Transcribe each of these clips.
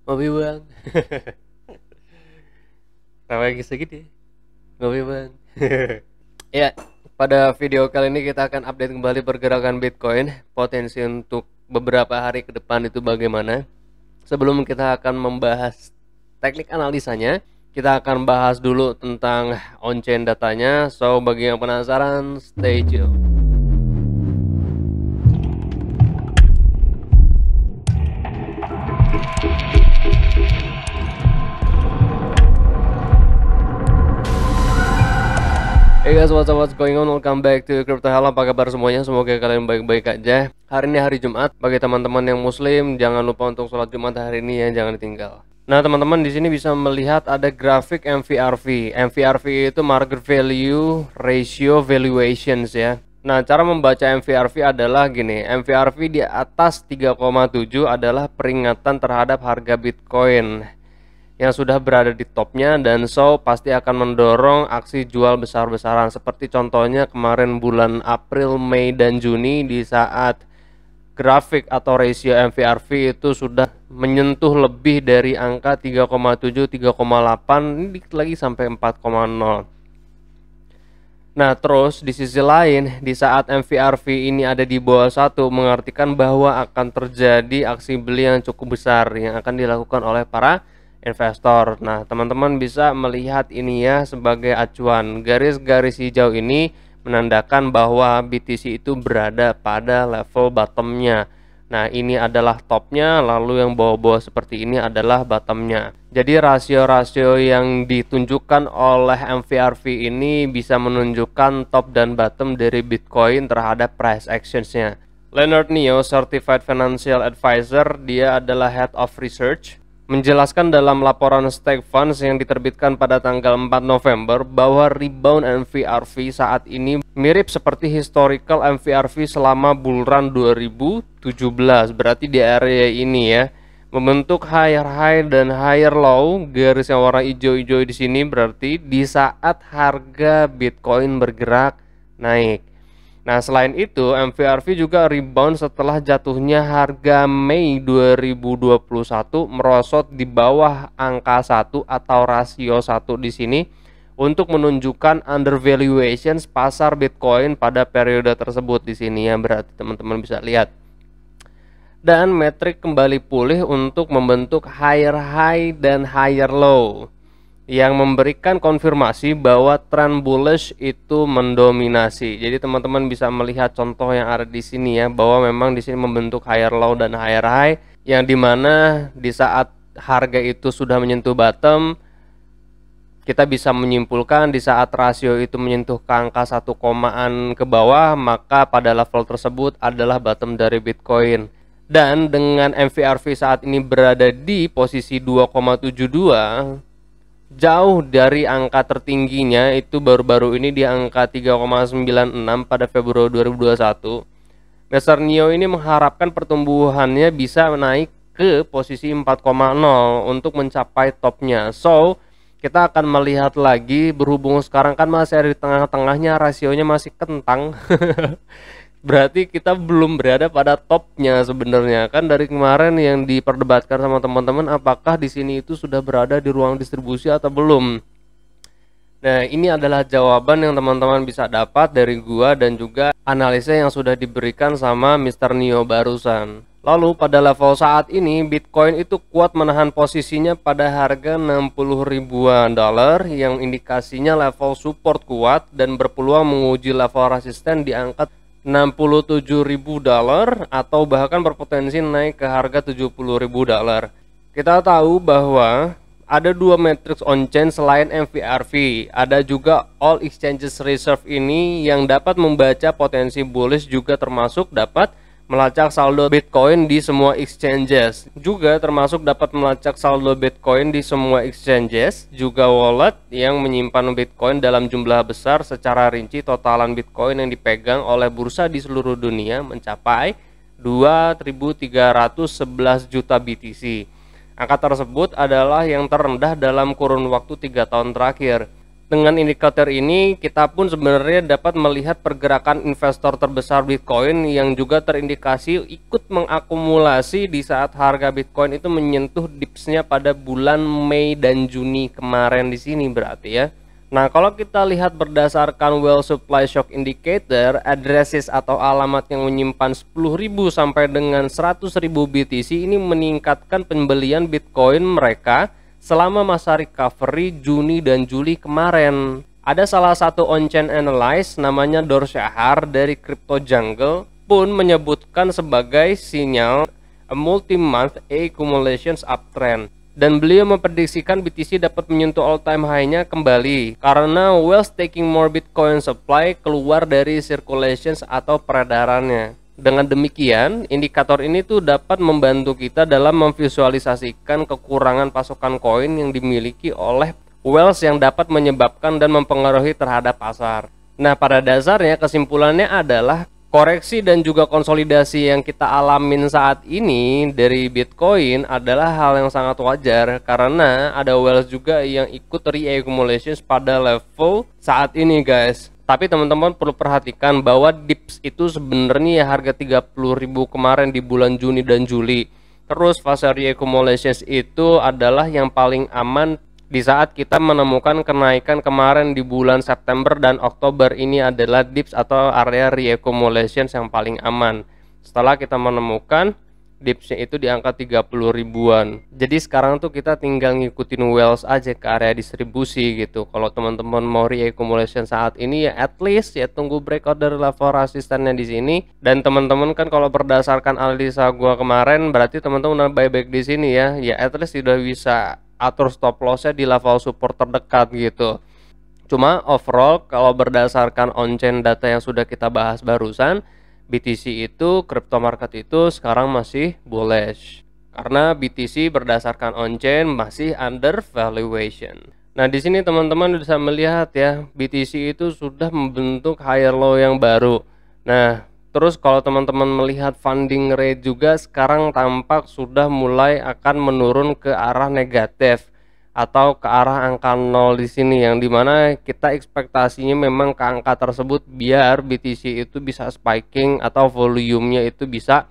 Ngopi bang. Kenapa lagi segini? Ngopi bang. Ya, pada video kali ini kita akan update kembali pergerakan Bitcoin. Potensi untuk beberapa hari ke depan itu bagaimana. Sebelum kita akan membahas teknik analisanya, kita akan bahas dulu tentang on-chain datanya. So, bagi yang penasaran, stay tune. Hey guys, what's going on? Welcome back to Crypto Hell. Apa kabar semuanya? Semoga kalian baik-baik aja. Hari ini hari Jumat. Bagi teman-teman yang Muslim, jangan lupa untuk sholat Jumat hari ini ya, jangan ditinggal. Nah, teman-teman di sini bisa melihat ada grafik MVRV. MVRV itu Market Value Ratio Valuations ya. Nah, cara membaca MVRV adalah gini. MVRV di atas 3,7 adalah peringatan terhadap harga Bitcoin yang sudah berada di topnya, dan so pasti akan mendorong aksi jual besar-besaran seperti contohnya kemarin bulan April, Mei, dan Juni di saat grafik atau rasio MVRV itu sudah menyentuh lebih dari angka 3,7, 3,8, dikit lagi sampai 4,0. Nah, terus di sisi lain, di saat MVRV ini ada di bawah 1, mengartikan bahwa akan terjadi aksi beli yang cukup besar yang akan dilakukan oleh para investor. Nah, teman-teman bisa melihat ini ya sebagai acuan. Garis-garis hijau ini menandakan bahwa BTC itu berada pada level bottomnya. Nah, ini adalah topnya, lalu yang bawah-bawah seperti ini adalah bottomnya. Jadi rasio-rasio yang ditunjukkan oleh MVRV ini bisa menunjukkan top dan bottom dari Bitcoin terhadap price actions-nya. Leonard Neo, Certified Financial Advisor, dia adalah Head of Research, menjelaskan dalam laporan Stake Funds yang diterbitkan pada tanggal 4 November bahwa rebound MVRV saat ini mirip seperti historical MVRV selama bull run 2017. Berarti di area ini ya, membentuk higher high dan higher low. Garis yang warna hijau-hijau di sini berarti di saat harga Bitcoin bergerak naik. Nah, selain itu, MVRV juga rebound setelah jatuhnya harga Mei 2021 merosot di bawah angka 1 atau rasio 1 di sini untuk menunjukkan undervaluations pasar Bitcoin pada periode tersebut di sini ya, berarti teman-teman bisa lihat. Dan metrik kembali pulih untuk membentuk higher high dan higher low, yang memberikan konfirmasi bahwa tren bullish itu mendominasi. Jadi teman-teman bisa melihat contoh yang ada di sini ya, bahwa memang di sini membentuk higher low dan higher high, yang dimana di saat harga itu sudah menyentuh bottom, kita bisa menyimpulkan di saat rasio itu menyentuh ke angka 1 komaan ke bawah, maka pada level tersebut adalah bottom dari Bitcoin. Dan dengan MVRV saat ini berada di posisi 2,72, jauh dari angka tertingginya itu baru-baru ini di angka 3,96 pada Februari 2021. Mr. Neo ini mengharapkan pertumbuhannya bisa naik ke posisi 4,0 untuk mencapai topnya. So, kita akan melihat lagi, berhubung sekarang kan masih ada di tengah-tengahnya, rasionya masih kentang. Berarti kita belum berada pada topnya sebenarnya. Kan dari kemarin yang diperdebatkan sama teman-teman, apakah di sini itu sudah berada di ruang distribusi atau belum. Nah, ini adalah jawaban yang teman-teman bisa dapat dari gua dan juga analisa yang sudah diberikan sama Mr. Neo barusan. Lalu pada level saat ini Bitcoin itu kuat menahan posisinya pada harga 60 ribuan dolar, yang indikasinya level support kuat dan berpeluang menguji level resisten di angka 67 ribu dolar atau bahkan berpotensi naik ke harga 70 ribu dolar. Kita tahu bahwa ada dua matriks on-chain selain MVRV. Ada juga All Exchanges Reserve ini yang dapat membaca potensi bullish, juga termasuk dapat melacak saldo Bitcoin di semua exchanges, juga termasuk dapat melacak saldo Bitcoin di semua exchanges, juga wallet yang menyimpan Bitcoin dalam jumlah besar. Secara rinci totalan Bitcoin yang dipegang oleh bursa di seluruh dunia mencapai 2.311 juta BTC. Angka tersebut adalah yang terendah dalam kurun waktu 3 tahun terakhir. Dengan indikator ini, kita pun sebenarnya dapat melihat pergerakan investor terbesar Bitcoin yang juga terindikasi ikut mengakumulasi di saat harga Bitcoin itu menyentuh dipsnya pada bulan Mei dan Juni kemarin di sini berarti ya. Nah, kalau kita lihat berdasarkan Well Supply Shock Indicator, addresses atau alamat yang menyimpan 10.000 sampai dengan 100.000 BTC ini meningkatkan pembelian Bitcoin mereka selama masa recovery Juni dan Juli kemarin. Ada salah satu on-chain analyst namanya Dor Shahar dari Crypto Jungle pun menyebutkan sebagai sinyal a multi-month accumulations uptrend. Dan beliau memprediksikan BTC dapat menyentuh all-time high-nya kembali karena Wells taking more Bitcoin supply keluar dari circulations atau peredarannya. Dengan demikian, indikator ini tuh dapat membantu kita dalam memvisualisasikan kekurangan pasokan koin yang dimiliki oleh Wells yang dapat menyebabkan dan mempengaruhi terhadap pasar. Nah, pada dasarnya kesimpulannya adalah koreksi dan juga konsolidasi yang kita alamin saat ini dari Bitcoin adalah hal yang sangat wajar karena ada Wells juga yang ikut re-accumulations pada level saat ini guys. Tapi teman-teman perlu perhatikan bahwa dips itu sebenarnya ya harga 30.000 kemarin di bulan Juni dan Juli. Terus fase re-accumulations itu adalah yang paling aman di saat kita menemukan kenaikan kemarin di bulan September dan Oktober. Ini adalah dips atau area re-accumulation yang paling aman. Setelah kita menemukan dipsnya itu di angka 30 ribuan. Jadi sekarang tuh kita tinggal ngikutin Wells aja ke area distribusi gitu. Kalau teman-teman mau re-accumulation saat ini ya at least ya tunggu breakout dari level resistannya di sini. Dan teman-teman kan kalau berdasarkan analisa gua kemarin berarti teman-teman udah buyback di sini ya. Ya at least sudah bisa atur stop lossnya di level support terdekat gitu. Cuma overall kalau berdasarkan on-chain data yang sudah kita bahas barusan, BTC itu, crypto market itu sekarang masih bullish karena BTC berdasarkan on-chain masih under valuation. Nah, di sini teman-teman bisa melihat ya, BTC itu sudah membentuk higher low yang baru. Nah, terus kalau teman-teman melihat funding rate juga sekarang tampak sudah mulai akan menurun ke arah negatif atau ke arah angka 0 di sini, yang dimana kita ekspektasinya memang ke angka tersebut biar BTC itu bisa spiking atau volumenya itu bisa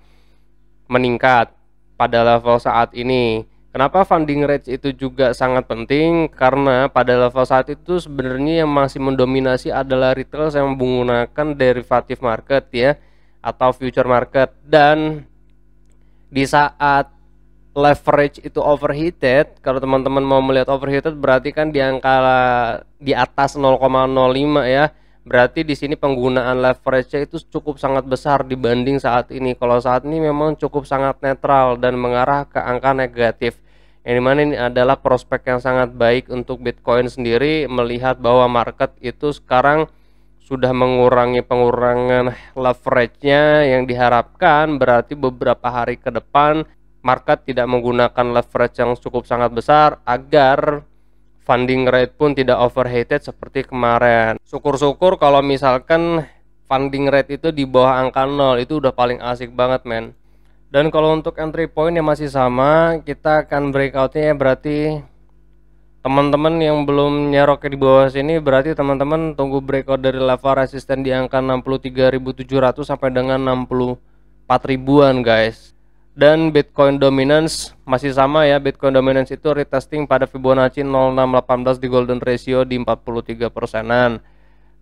meningkat pada level saat ini. Kenapa funding rate itu juga sangat penting? Karena pada level saat itu sebenarnya yang masih mendominasi adalah retail yang menggunakan derivative market ya atau future market, dan di saat leverage itu overheated, kalau teman-teman mau melihat overheated berarti kan di angka di atas 0,05 ya. Berarti di sini penggunaan leverage-nya itu cukup sangat besar dibanding saat ini. Kalau saat ini memang cukup sangat netral dan mengarah ke angka negatif. Yang dimana ini adalah prospek yang sangat baik untuk Bitcoin sendiri, melihat bahwa market itu sekarang sudah mengurangi pengurangan leverage-nya yang diharapkan. Berarti beberapa hari ke depan market tidak menggunakan leverage yang cukup sangat besar agar funding rate pun tidak overheated seperti kemarin. Syukur-syukur kalau misalkan funding rate itu di bawah angka 0, itu udah paling asik banget men. Dan kalau untuk entry point yang masih sama, kita akan breakoutnya ya, berarti teman-teman yang belum nyerok di bawah sini berarti teman-teman tunggu breakout dari level resisten di angka 63.700 sampai dengan 64 ribuan guys. Dan Bitcoin dominance masih sama ya, Bitcoin dominance itu retesting pada Fibonacci 0618 di golden ratio di 43%-an.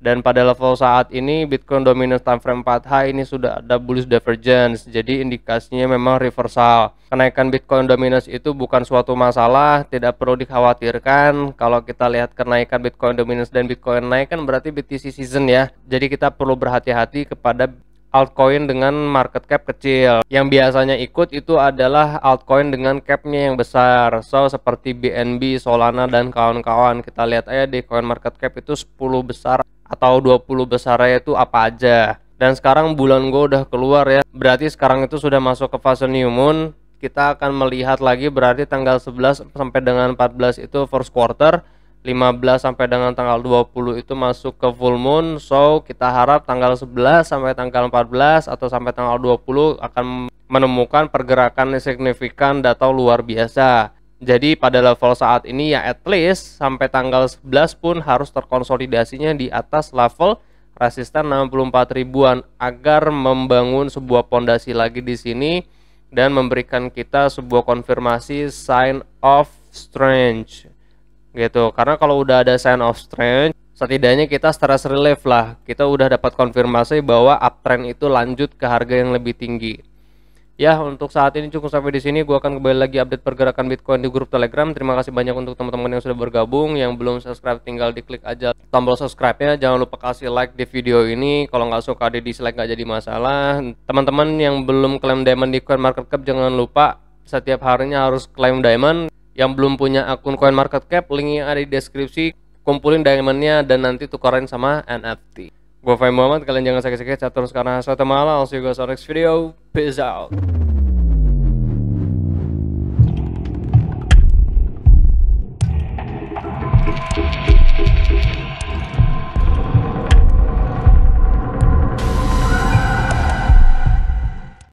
Dan pada level saat ini Bitcoin dominance time frame 4H ini sudah ada bullish divergence, jadi indikasinya memang reversal. Kenaikan Bitcoin dominance itu bukan suatu masalah, tidak perlu dikhawatirkan. Kalau kita lihat kenaikan Bitcoin dominance dan Bitcoin naik kan berarti BTC season ya. Jadi kita perlu berhati-hati kepada altcoin dengan market cap kecil. Yang biasanya ikut itu adalah altcoin dengan capnya yang besar. So seperti BNB, Solana dan kawan-kawan. Kita lihat aja di coin market cap itu 10 besar atau 20 besarnya itu apa aja. Dan sekarang bulan Go udah keluar ya. Berarti sekarang itu sudah masuk ke fase new moon. Kita akan melihat lagi berarti tanggal 11 sampai dengan 14 itu first quarter. 15 sampai dengan tanggal 20 itu masuk ke full moon. So kita harap tanggal 11 sampai tanggal 14 atau sampai tanggal 20 akan menemukan pergerakan signifikan atau luar biasa. Jadi pada level saat ini ya at least sampai tanggal 11 pun harus terkonsolidasinya di atas level resisten 64 ribuan agar membangun sebuah pondasi lagi di sini dan memberikan kita sebuah konfirmasi sign of strength gitu. Karena kalau udah ada sign of strength, setidaknya kita stress relief lah. Kita udah dapat konfirmasi bahwa uptrend itu lanjut ke harga yang lebih tinggi. Ya, untuk saat ini cukup sampai di sini. Gua akan kembali lagi update pergerakan Bitcoin di grup Telegram. Terima kasih banyak untuk teman-teman yang sudah bergabung. Yang belum subscribe tinggal diklik aja tombol subscribe-nya. Jangan lupa kasih like di video ini. Kalau nggak suka di dislike nggak jadi masalah. Teman-teman yang belum klaim diamond di CoinMarketCap jangan lupa setiap harinya harus klaim diamond. Yang belum punya akun CoinMarketCap, linknya ada di deskripsi. Kumpulin diamondnya dan nanti tukarin sama NFT. Gue Fahim Muhammad, kalian jangan sakit-sakit catur sekarang. Assalamualaikum, I'll see you guys on next video. Peace out.